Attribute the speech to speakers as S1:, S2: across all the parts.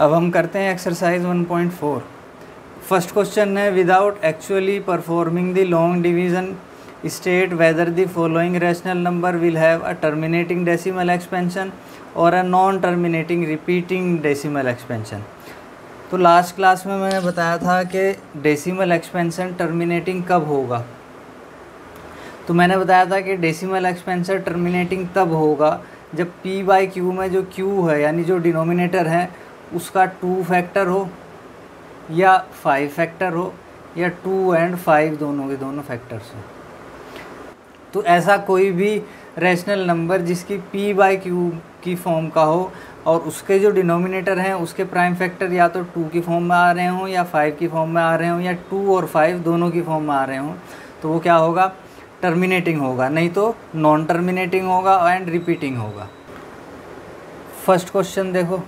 S1: अब हम करते हैं एक्सरसाइज 1.4। फर्स्ट क्वेश्चन है, without actually performing the long division state whether the following rational number will have a terminating decimal expansion or a non terminating repeating decimal expansion. तो last class में मैंने बताया था कि डेसिमल एक्सपेंशन टर्मिनेटिंग कब होगा। तो मैंने बताया था कि डेसिमल एक्सपेंशन टर्मिनेटिंग तब होगा जब p/q में जो q है यानी जो डिनोमिनेटर है उसका 2 फैक्टर हो या 5 फैक्टर हो या 2 और 5 दोनों के दोनों फैक्टर्स हो। तो ऐसा कोई भी रैशनल नंबर जिसकी p/q की फॉर्म का हो और उसके जो डिनोमिनेटर हैं उसके प्राइम फैक्टर या तो 2 की फॉर्म में आ रहे हों या 5 की फॉर्म में आ रहे हों या 2 और 5 दोनों की फॉर्म में आ रहे हों, तो वो क्या होगा, टर्मिनेटिंग होगा, नहीं तो नॉन टर्मिनेटिंग होगा एंड रिपीटिंग होगा। फर्स्ट क्वेश्चन देखो,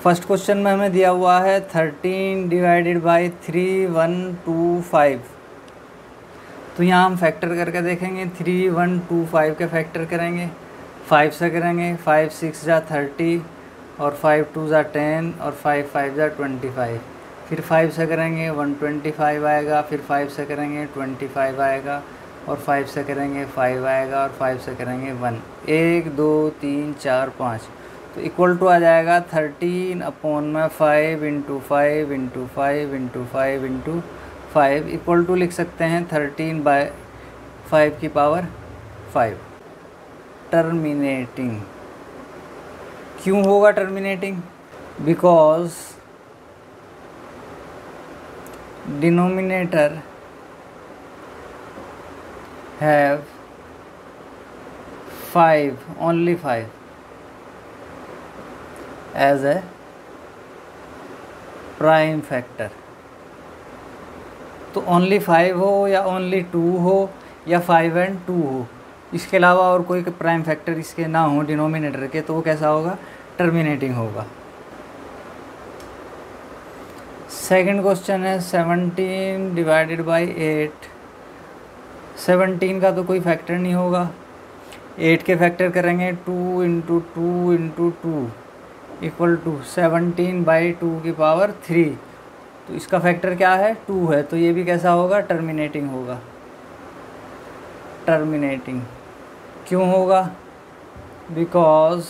S1: फर्स्ट क्वेश्चन में हमें दिया हुआ है 13 डिवाइडेड बाई 3 1 2 5। तो यहाँ हम फैक्टर करके देखेंगे। 3 1 2 5 के फैक्टर करेंगे, 5 से करेंगे, 5 6 जा 30 और 5 2 जा 10 और 5 5 जा 25। फिर 5 से करेंगे 125 आएगा, फिर 5 से करेंगे 25 आएगा और 5 से करेंगे 5 आएगा और 5 से करेंगे 1। 1 2 3 4 5 तो इक्वल टू आ जाएगा 13/5 into 5 into 5 into 5 into 5 equal to लिख सकते हैं 13/5 की पावर 5। टर्मिनेटिंग क्यों होगा terminating? Because denominator have 5 only 5 as a prime factor. तो ओनली 5 हो या ओनली 2 हो या 5 एंड 2 हो, इसके अलावा और कोई प्राइम फैक्टर इसके ना हो डिनोमिनेटर के, तो वो कैसा होगा, टर्मिनेटिंग होगा। सेकंड क्वेश्चन है 17 डिवाइडेड बाई 8। 17 का तो कोई फैक्टर नहीं होगा, 8 के फैक्टर करेंगे 2 इंटू 2 इंटू 2 इक्वल टू 17/2 की पावर 3। तो इसका फैक्टर क्या है, 2 है, तो ये भी कैसा होगा, टर्मिनेटिंग होगा। टर्मिनेटिंग क्यों होगा? Because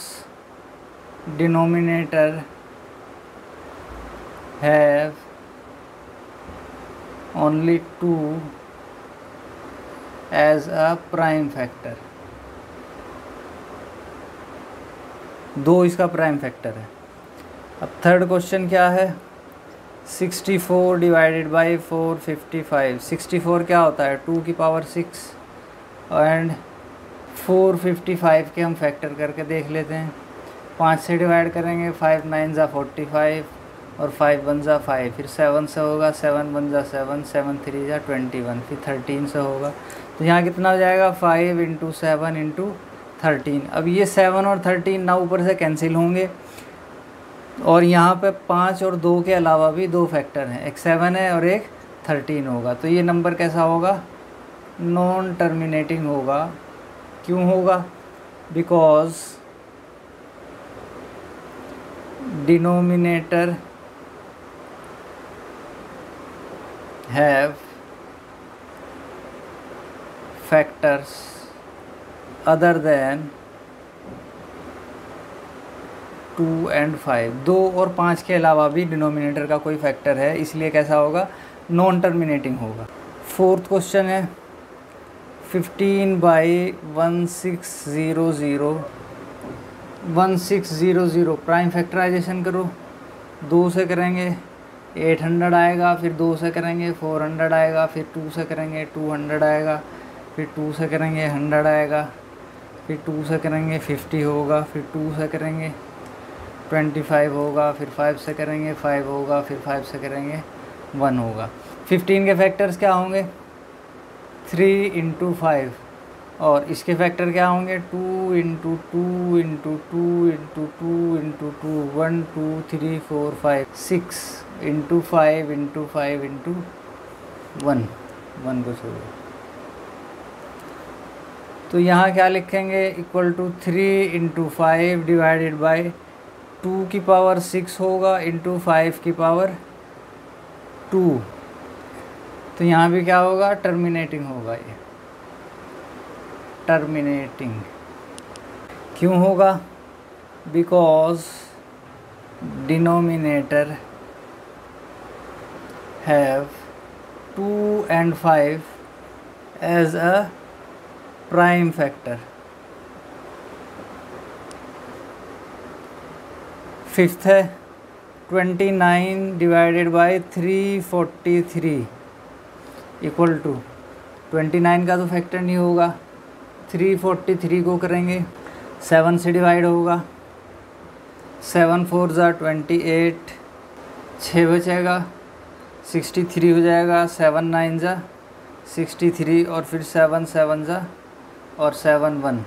S1: denominator have only 2 as a prime factor. 2 इसका प्राइम फैक्टर है। अब थर्ड क्वेश्चन क्या है, 64 डिवाइडेड बाई 455। 64 क्या होता है, 2 की पावर 6 एंड 455 के हम फैक्टर करके देख लेते हैं। 5 से डिवाइड करेंगे, 5 9 जा 45 और 5 1 जा 5, फिर 7 से होगा, 7 1 जा 7, 7 3 जा 21, फिर 13 से होगा। तो यहाँ कितना हो जाएगा, 5 इंटू 7 इंटू 13। अब ये 7 और 13 ना ऊपर से कैंसिल होंगे और यहाँ पे 5 और 2 के अलावा भी 2 फैक्टर हैं, एक 7 है और एक 13 होगा। तो ये नंबर कैसा होगा, नॉन टर्मिनेटिंग होगा। क्यों होगा? Because denominator have factors other than 2 and 5। 2 और 5 के अलावा भी डिनोमिनेटर का कोई फैक्टर है, इसलिए कैसा होगा, नॉन टर्मिनेटिंग होगा। फोर्थ क्वेश्चन है 15/1600। 1600 प्राइम फैक्टराइजेशन करो, 2 से करेंगे 800 आएगा, फिर 2 से करेंगे 400 आएगा, फिर 2 से करेंगे 200 आएगा, फिर 2 से करेंगे 100 आएगा, फिर 2 से करेंगे 50 होगा, फिर 2 से करेंगे 25 होगा, फिर 5 से करेंगे 5 होगा, फिर 5 से करेंगे 1 होगा। 15 के फैक्टर्स क्या होंगे, 3 इंटू 5 और इसके फैक्टर क्या होंगे, 2 into 2 into 2 into 2 into 2 1 2 3 4 5 6 into 5 into 5 into 1 को छोड़ो। तो यहाँ क्या लिखेंगे, equal to 3 into 5 divided by 2 की पावर 6 होगा इंटू 5 की पावर 2। तो यहाँ भी क्या होगा, टर्मिनेटिंग होगा, ये टर्मिनेटिंग। क्यों होगा, because denominator have 2 and 5 as a prime factor. Fifth है 29 डिवाइडेड बाई 343 इक्वल टू 29 का तो फैक्टर नहीं होगा, 343 को करेंगे 7 से डिवाइड होगा, 7 4 ज़ा 28, 6 बचेगा, 63 हो जाएगा, 7 9 ज़ा 63 और फिर 7 7 ज़ा और 7 1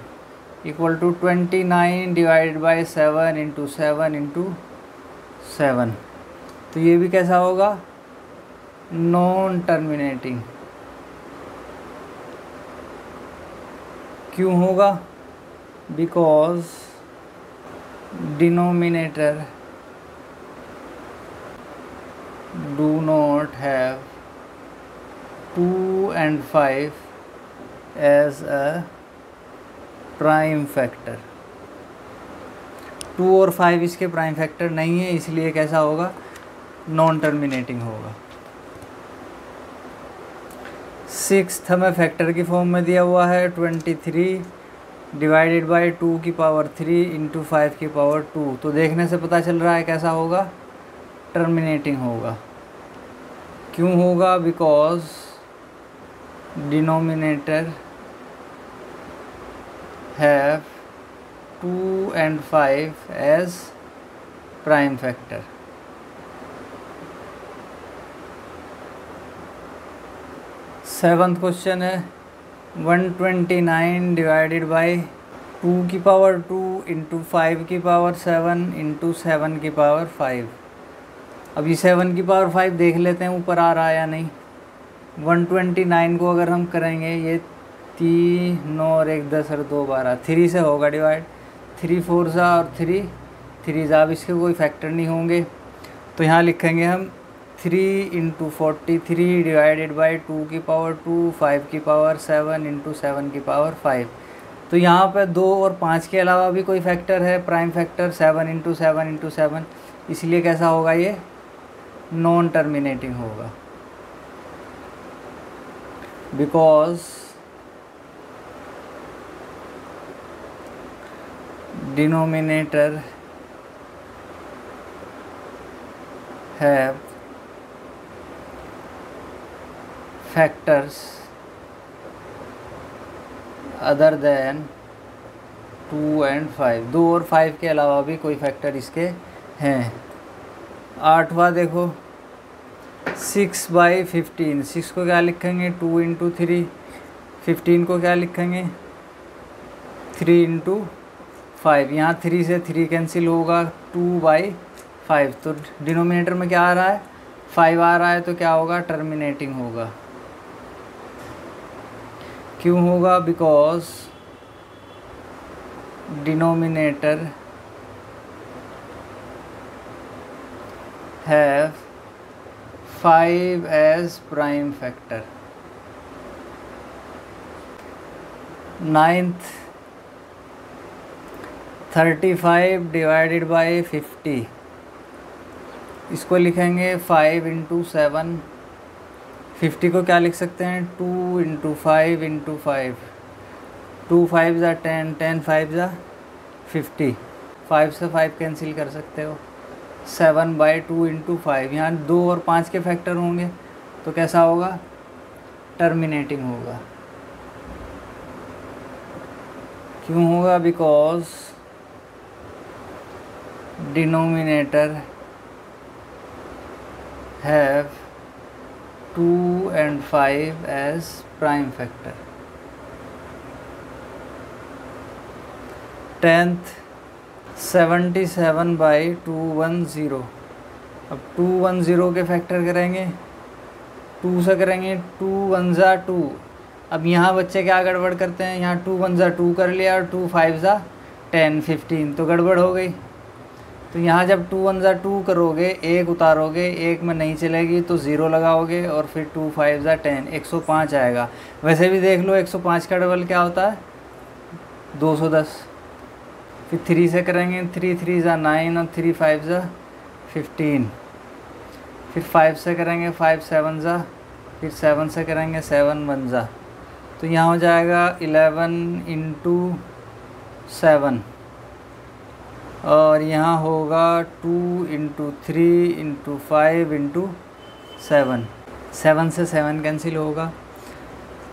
S1: equal to 29 divided by 7 into 7 into 7। तो ये भी कैसा होगा, नॉन टर्मिनेटिंग। क्यों होगा, because denominator do not have 2 and 5 as a prime factor. 2 और 5 इसके प्राइम फैक्टर नहीं है, इसलिए कैसा होगा, नॉन टर्मिनेटिंग होगा। सिक्स्थ हमें फैक्टर की फॉर्म में दिया हुआ है 23 डिवाइडेड बाई 2 की पावर 3 इंटू 5 की पावर 2। तो देखने से पता चल रहा है कैसा होगा, टर्मिनेटिंग होगा। क्यों होगा, because denominator have 2 and 5 as prime factor. Seventh question है 129 डिवाइडेड बाई 2 की पावर 2 इंटू 5 की पावर 7 इंटू 7 की पावर 5। अभी 7 की पावर 5 देख लेते हैं ऊपर आ रहा है या नहीं। 129 को अगर हम करेंगे, ये 3 9 और 1 10 और 2 12, 3 से होगा डिवाइड, 3 4 ज़ा और 3 3 ज़ा। अब इसके कोई फैक्टर नहीं होंगे, तो यहाँ लिखेंगे हम 3 इंटू 43 डिवाइडेड बाई 2 की पावर 2 5 की पावर 7 इंटू 7 की पावर 5। तो यहाँ पर 2 और 5 के अलावा भी कोई फैक्टर है, प्राइम फैक्टर 7 इंटू 7 इंटू 7, इसलिए कैसा होगा, ये नॉन टर्मिनेटिंग होगा। Because denominator have factors other than 2 and 5। 2 और 5 के अलावा भी कोई फैक्टर इसके हैं। आठवां देखो 6/15। 6 को क्या लिखेंगे, 2 इंटू 3। 15 को क्या लिखेंगे, 3 इंटू 5। यहाँ 3 से 3 कैंसिल होगा, 2/5। तो डिनोमिनेटर में क्या आ रहा है, 5 आ रहा है, तो क्या होगा, टर्मिनेटिंग होगा। क्यों होगा, because denominator have 5 as prime factor. Ninth 35 divided by 50। इसको लिखेंगे 5 इंटू 7। 50 को क्या लिख सकते हैं, 2 इंटू 5 इंटू 5। 2 5 ज़ा 10, 10 5 ज़ा 50। 5 से 5 कैंसिल कर सकते हो, 7/2 इंटू 5। यहाँ 2 और 5 के फैक्टर होंगे, तो कैसा होगा, टर्मिनेटिंग होगा। क्यों होगा, because denominator have 2 and 5 as prime factor. 10th 77/210। अब 210 के फैक्टर करेंगे, 2 से करेंगे, 2 1 ज़ा 2। अब यहाँ बच्चे क्या गड़बड़ करते हैं, यहाँ 2 1 ज़ा 2 कर लिया और 2 5 ज़ा 10 15, तो गड़बड़ हो गई। तो यहाँ जब 2 1 ज़ा 2 करोगे, एक उतारोगे, एक में नहीं चलेगी तो 0 लगाओगे और फिर 2 5 ज़ा 10, 105 आएगा। वैसे भी देख लो 105 का डबल क्या होता है 210। फिर 3 से करेंगे, 3 3 ज़ा 9 और 3 5 ज़ा 15। फिर 5 से करेंगे, 5 7 ज़ा, फिर 7 से करेंगे 7 1 ज़ा। तो यहाँ हो जाएगा 11 इंटू 7 और यहाँ होगा 2 इंटू 3 इंटू 5 इंटू 7। 7 से 7 कैंसिल होगा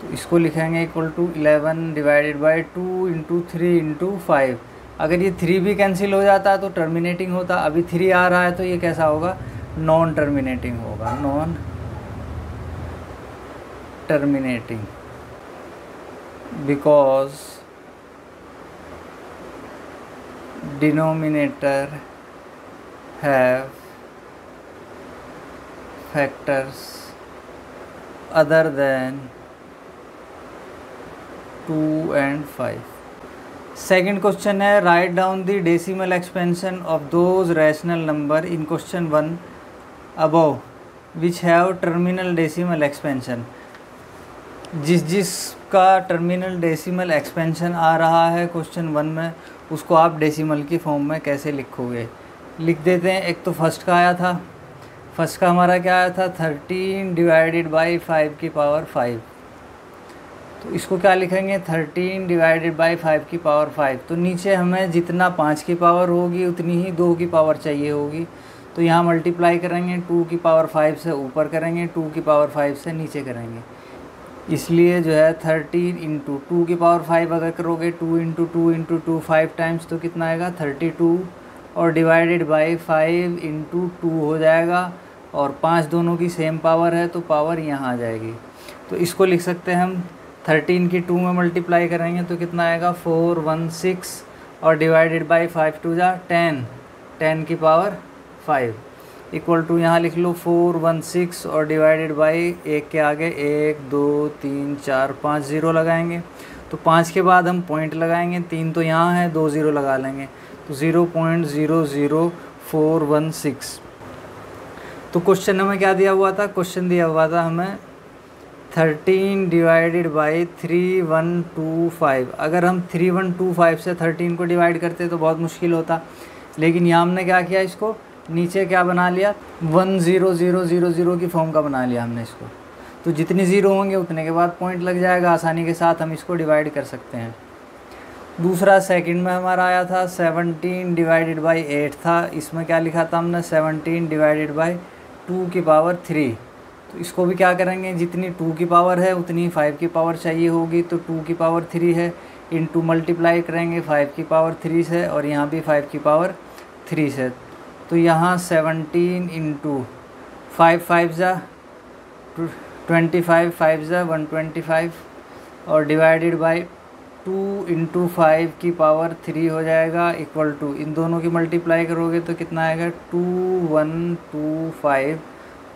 S1: तो इसको लिखेंगे equal to 11 divided by 2 into 3 into 5। अगर ये 3 भी कैंसिल हो जाता है तो टर्मिनेटिंग होता, अभी 3 आ रहा है तो ये कैसा होगा नॉन टर्मिनेटिंग होगा, non terminating, because denominator have factors other than 2 and 5. Second question है right down the decimal expansion of those rational number in question 1 above which have terminal decimal expansion. जिसका टर्मिनल डेसिमल एक्सपेंशन आ रहा है question 1 में उसको आप decimal की form में कैसे लिखोगे, लिख देते हैं। एक तो फर्स्ट का आया था, फर्स्ट का हमारा क्या आया था 13 डिवाइडेड बाई 5 की पावर 5। तो इसको क्या लिखेंगे 13 डिवाइडेड बाई 5 की पावर 5। तो नीचे हमें जितना 5 की पावर होगी उतनी ही 2 की पावर चाहिए होगी। तो यहाँ मल्टीप्लाई करेंगे 2 की पावर 5 से ऊपर करेंगे, 2 की पावर 5 से नीचे करेंगे। इसलिए जो है 13 इंटू 2 की पावर 5 अगर करोगे 2 इंटू 2 इंटू 2 5 टाइम्स तो कितना आएगा 32 और डिवाइडेड बाई 5 इंटू 2 हो जाएगा और 5 दोनों की सेम पावर है तो पावर यहाँ आ जाएगी। तो इसको लिख सकते हैं हम 13 की 2 में मल्टीप्लाई करेंगे तो कितना आएगा 416 और डिवाइडेड बाई 5 2 जा 10, 10 की पावर 5 इक्वल टू यहाँ लिख लो 416 और डिवाइडेड बाई एक के आगे 1 2 3 4 5 ज़ीरो लगाएंगे। तो 5 के बाद हम पॉइंट लगाएंगे, 3 तो यहाँ है 2 ज़ीरो लगा लेंगे तो 0.00416। तो क्वेश्चन हमें क्या दिया हुआ था, क्वेश्चन दिया हुआ था हमें 13 डिवाइडेड बाई 3125। अगर हम 3125 से 13 को डिवाइड करते तो बहुत मुश्किल होता, लेकिन यहाँ हमने क्या किया इसको नीचे क्या बना लिया 10000 की फॉर्म का बना लिया हमने इसको। तो जितने ज़ीरो होंगे उतने के बाद पॉइंट लग जाएगा, आसानी के साथ हम इसको डिवाइड कर सकते हैं। दूसरा सेकंड में हमारा आया था 17 डिवाइडेड बाई 8 था, इसमें क्या लिखा था हमने 17 डिवाइडेड बाई 2 की पावर 3। तो इसको भी क्या करेंगे जितनी 2 की पावर है उतनी 5 की पावर चाहिए होगी, तो 2 की पावर 3 है इंटू मल्टीप्लाई करेंगे 5 की पावर 3 से और यहाँ भी 5 की पावर 3 से। तो यहाँ 17 इंटू 5 5 ज़ा 25, 5 ज़ा 125 और डिवाइडेड बाई 2 इंटू 5 की पावर 3 हो जाएगा इक्वल टू, इन दोनों की मल्टीप्लाई करोगे तो कितना आएगा 2125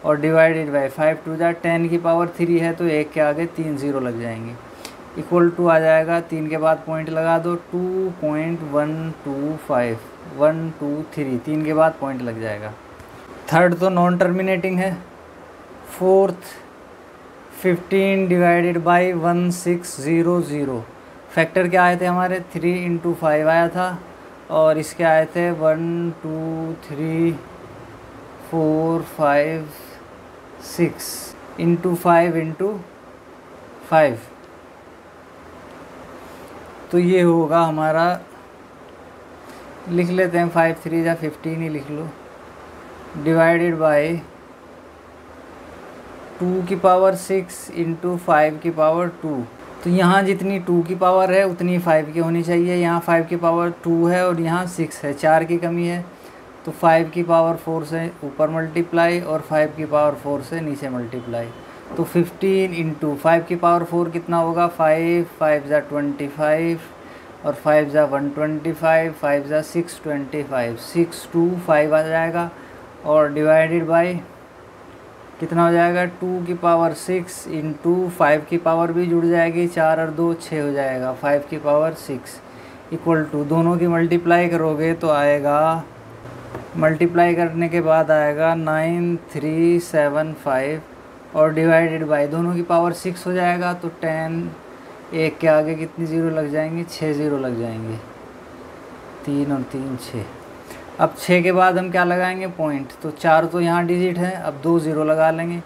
S1: और डिवाइडेड बाई 5 2 ज़ा 10 की पावर 3 है तो एक के आगे 3 ज़ीरो लग जाएंगे इक्वल टू आ जाएगा, 3 के बाद पॉइंट लगा दो 2.125 1 2 3, 3 के बाद पॉइंट लग जाएगा। थर्ड तो नॉन टर्मिनेटिंग है। Fourth 15 divided by 1600। फैक्टर क्या आए थे हमारे 3 इंटू 5 आया था और इसके आए थे 1 2 3 4 5 6 इंटू 5 इंटू 5। तो ये होगा हमारा, लिख लेते हैं 5 3 या 15 ही लिख लो, डिवाइडेड बाई 2 की पावर 6 इंटू 5 की पावर 2। तो यहाँ जितनी 2 की पावर है उतनी 5 की होनी चाहिए, यहाँ 5 की पावर 2 है और यहाँ 6 है, 4 की कमी है। तो 5 की पावर 4 से ऊपर मल्टीप्लाई और 5 की पावर 4 से नीचे मल्टीप्लाई। तो 15 इंटू 5 की पावर 4 कितना होगा 5 5 ज़ा 25 और 5 ज़ा 125 5 ज़ा 625 625 आ जाएगा और डिवाइडेड बाई कितना हो जाएगा 2 की पावर 6 इंटू 5 की पावर भी जुड़ जाएगी, 4 और 2 6 हो जाएगा, 5 की पावर 6 इक्वल टू, दोनों की मल्टीप्लाई करोगे तो आएगा मल्टीप्लाई करने के बाद आएगा 9375 और डिवाइडेड बाय दोनों की पावर 6 हो जाएगा। तो 10 एक के आगे कितनी ज़ीरो लग जाएंगी, 6 ज़ीरो लग जाएंगे, 3 और 3 6। अब 6 के बाद हम क्या लगाएंगे, पॉइंट। तो 4 तो यहाँ डिजिट है, अब 2 ज़ीरो लगा लेंगे,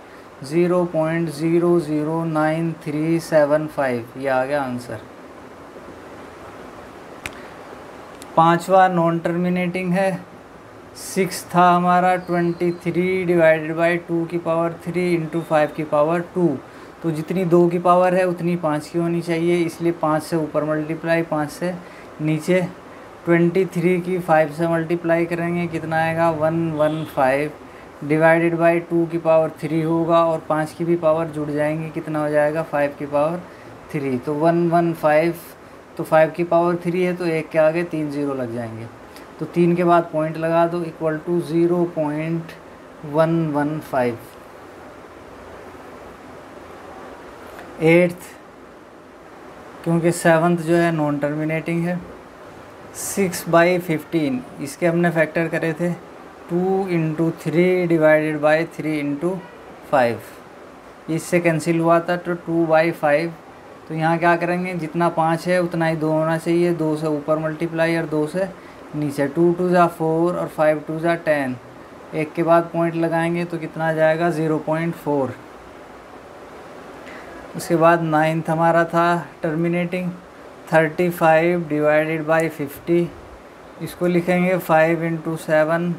S1: 0.009375 ये आ गया आंसर। पांचवा नॉन टर्मिनेटिंग है, 6 था हमारा, 23 डिवाइडेड बाई 2 की पावर 3 इंटू 5 की पावर 2। तो जितनी 2 की पावर है उतनी 5 की होनी चाहिए, इसलिए 5 से ऊपर मल्टीप्लाई, 5 से नीचे। 23 की 5 से मल्टीप्लाई करेंगे, कितना आएगा 115 डिवाइडेड बाई 2 की पावर 3 होगा और 5 की भी पावर जुड़ जाएंगी, कितना हो जाएगा 5 की पावर 3। तो 115, तो 5 की पावर 3 है तो एक के आगे 3 ज़ीरो लग जाएंगे। तो 3 के बाद पॉइंट लगा दो, इक्वल टू 0.115। 8th, क्योंकि 7th जो है नॉन टर्मिनेटिंग है, 6/15 इसके हमने फैक्टर करे थे 2 इंटू 3 डिवाइडेड बाई 3 इंटू 5, इससे कैंसिल हुआ था तो 2/5। तो यहाँ क्या करेंगे, जितना 5 है उतना ही 2 होना चाहिए, 2 से ऊपर मल्टीप्लाई और 2 से नीचे। 2 2 ज़ा 4 और 5 2 ज़ा 10, एक के बाद पॉइंट लगाएंगे तो कितना आ जाएगा 0.4। उसके बाद 9th हमारा था टर्मिनेटिंग, 35 डिवाइडेड बाई 50, इसको लिखेंगे 5 इंटू 7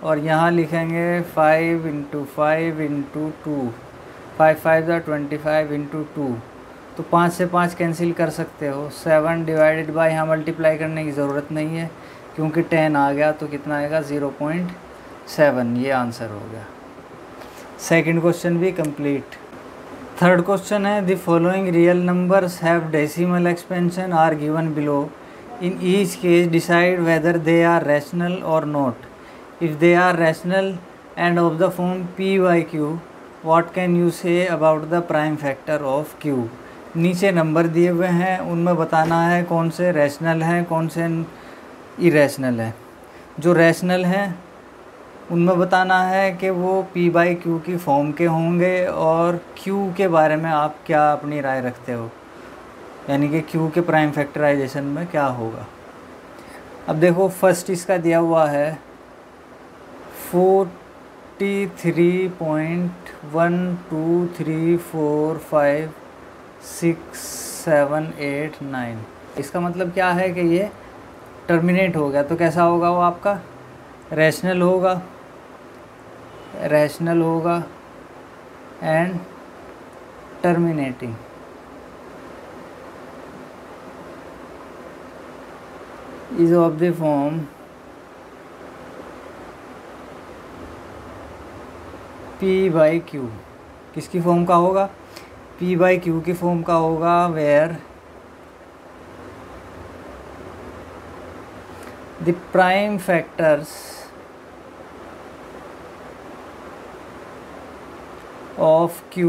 S1: और यहाँ लिखेंगे 5 इंटू 5 इंटू 2, 5 5 ज़ा 25 इंटू 2। तो 5 से 5 कैंसिल कर सकते हो। 7 डिवाइडेड बाई, यहाँ मल्टीप्लाई करने की ज़रूरत नहीं है क्योंकि 10 आ गया, तो कितना आएगा 0.7, ये आंसर हो गया। सेकंड क्वेश्चन भी कंप्लीट। थर्ड क्वेश्चन है, the following real numbers have decimal expansion are given below, in each case decide whether they are rational or not. If they are rational and of the form p/q, what can you say about the prime factor of q। नीचे number दिए हुए हैं, उनमें बताना है कौन से rational हैं कौन से इरेशनल है। जो रैशनल हैं उनमें बताना है कि वो p/q की फॉर्म के होंगे और q के बारे में आप क्या अपनी राय रखते हो, यानी कि q के प्राइम फैक्टराइजेशन में क्या होगा। अब देखो, फर्स्ट इसका दिया हुआ है 43.123456789। इसका मतलब क्या है कि ये टर्मिनेट हो गया, तो कैसा होगा वो आपका रैशनल होगा, रैशनल होगा and terminating. Is of the form p/q। किसकी फॉर्म का होगा, p/q की फॉर्म का होगा, where the prime factors of q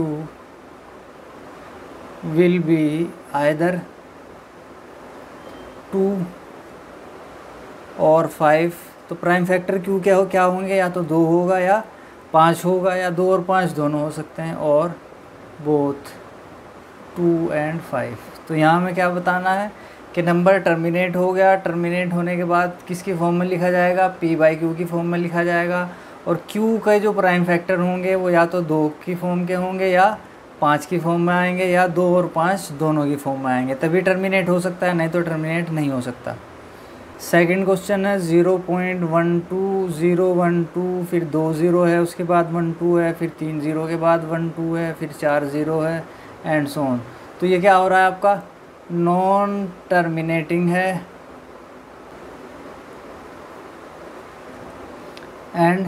S1: will be either 2 और 5। तो प्राइम फैक्टर q क्या होंगे, या तो 2 होगा या 5 होगा, या 2 और 5 दोनों हो सकते हैं, और बोथ 2 एंड 5। तो यहाँ हमें क्या बताना है कि नंबर टर्मिनेट हो गया, टर्मिनेट होने के बाद किसकी फॉर्म में लिखा जाएगा, p/q की फॉर्म में लिखा जाएगा, और q के जो प्राइम फैक्टर होंगे वो या तो 2 की फॉर्म के होंगे या 5 की फॉर्म में आएंगे, या 2 और 5 दोनों की फॉर्म में आएंगे, तभी टर्मिनेट हो सकता है, नहीं तो टर्मिनेट नहीं हो सकता। सेकंड क्वेश्चन है 0.12012, फिर 2 ज़ीरो है, उसके बाद 1 2 है, फिर 3 ज़ीरो के बाद 1 2 है, फिर 4 ज़ीरो है एंड सो ऑन। तो ये क्या हो रहा है आपका नॉन टर्मिनेटिंग है एंड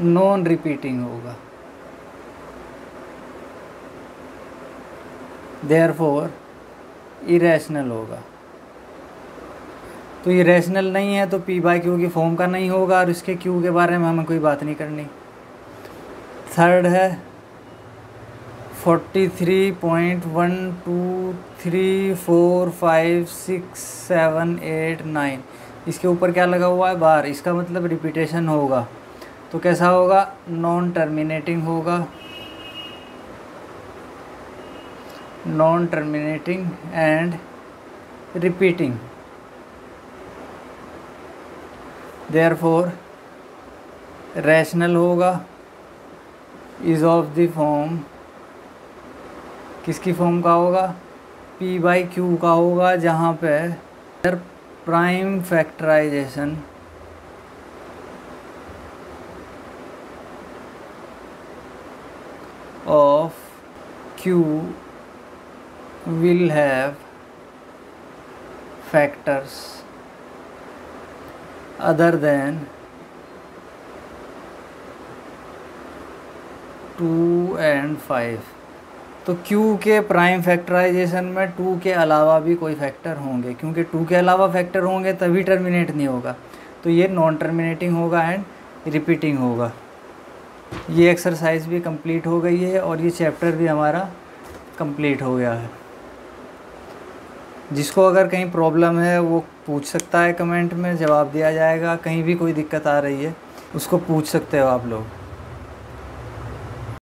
S1: नॉन रिपीटिंग होगा, देयरफॉर इरेशनल होगा। तो ये रैशनल नहीं है तो p/q की फॉर्म का नहीं होगा, और इसके q के बारे में हमें कोई बात नहीं करनी। थर्ड है 43.123456789। इसके ऊपर क्या लगा हुआ है, बार, इसका मतलब रिपीटेशन होगा। तो कैसा होगा, नॉन टर्मिनेटिंग होगा, non terminating and repeating. Therefore rational होगा, इज ऑफ द फॉर्म, किसकी फॉर्म का होगा, p/q का होगा, जहाँ पे prime factorization of q will have factors other than 2 and 5। तो Q के प्राइम फैक्टराइजेशन में 2 के अलावा भी कोई फैक्टर होंगे, क्योंकि 2 के अलावा फैक्टर होंगे तभी टर्मिनेट नहीं होगा। तो ये नॉन टर्मिनेटिंग होगा एंड रिपीटिंग होगा। ये एक्सरसाइज भी कंप्लीट हो गई है और ये चैप्टर भी हमारा कंप्लीट हो गया है। जिसको अगर कहीं प्रॉब्लम है वो पूछ सकता है, कमेंट में जवाब दिया जाएगा। कहीं भी कोई दिक्कत आ रही है उसको पूछ सकते हो आप लोग।